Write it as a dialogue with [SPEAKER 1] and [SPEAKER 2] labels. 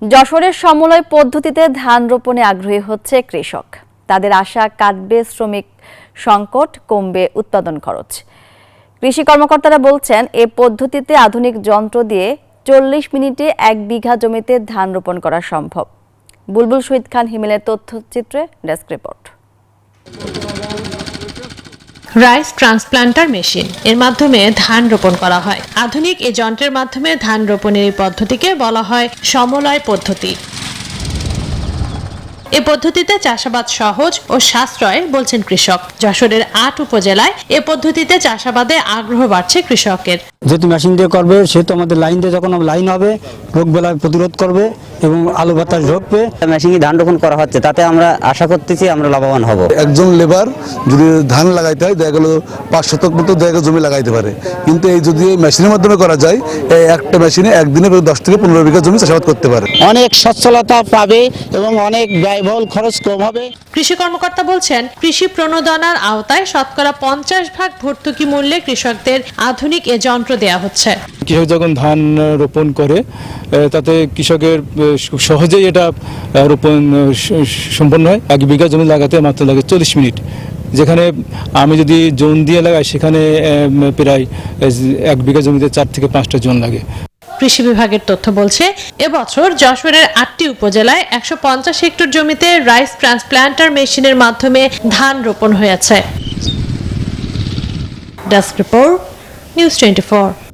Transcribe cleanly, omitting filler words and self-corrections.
[SPEAKER 1] যশোরের সমলয় পদ্ধতিতে ধান রোপণে আগ্রহী হচ্ছে কৃষক। তাদের আশা কাটবে শ্রমিক সংকট, কমবে উৎপাদন খরচ। কৃষি কর্মকর্তারা বলছেন, এ পদ্ধতিতে আধুনিক যন্ত্র দিয়ে 40 মিনিটে 1 বিঘা জমিতে ধান রোপণ করা সম্ভব। বুলবুল শহীদ খান হিমেলের তথ্যচিত্রে desk report.
[SPEAKER 2] Rice transplanter machine এর মাধ্যমে ধান রোপণ করা হয়। আধুনিক এই যন্ত্রের মাধ্যমে ধান রোপণের এই পদ্ধতিকে বলা হয় সমলয় পদ্ধতি। এ পদ্ধতিতে চাষাবাদ সহজ ও সাশ্রয় বলছেন কৃষক। যশোরের 8 উপজেলায় এ পদ্ধতিতে চাষাবাদে আগ্রহ বাড়ছে কৃষকের।
[SPEAKER 3] যেহেতু মেশিন দিয়ে করবে, সেহেতু আমাদের লাইন দিয়ে যখন লাইন হবে, রোগ বেলা প্রতিরোধ করবে এবং আলু বাতাস ঢুকবে।
[SPEAKER 4] মেশিনে ধান রোপণ করা হচ্ছে, তাতে আমরা আশা করতেছি আমরা লাভবান হব।
[SPEAKER 5] একজন লেবার যদি ধান লাগাইতে হয়, দেখা গেল 5 শতক মতো জায়গা জমি লাগাইতে পারে, কিন্তু এই যদি মেশিনের মাধ্যমে করা যায়, এই একটা মেশিনে একদিনে 10 থেকে 15 বিঘা জমি চাষাবাদ করতে পারে।
[SPEAKER 6] অনেক সচ্ছলতা পাবে এবং অনেক ব্যয়বহুল খরচ কম হবে।
[SPEAKER 2] কৃষি কর্মকর্তা বলছেন, কৃষি প্রণোদনার আওতায় শতকরা 50% ভর্তুকি মূল্যে কৃষকদের আধুনিক এ যন্ত্র দেওয়া হচ্ছে।
[SPEAKER 7] কৃষক যখন ধান রোপণ করে, তাতে কৃষকের খুব সহজেই এটা রোপণ সম্পন্ন হয়। 1 বিঘা জমি লাগাতে মাত্র লাগে 40 মিনিট, যেখানে আমি যদি জোন দিয়ে লাগাই সেখানে প্রায় 1 বিঘা জমিতে 4 থেকে 5টা জোন লাগে।
[SPEAKER 2] কৃষি বিভাগের তথ্য বলছে, এবছর যশোরের 8টি উপজেলায় 150 হেক্টর জমিতে রাইস ট্রান্সপ্লান্টার মেশিনের মাধ্যমে ধান রোপণ হয়েছে। Desk report, news 24।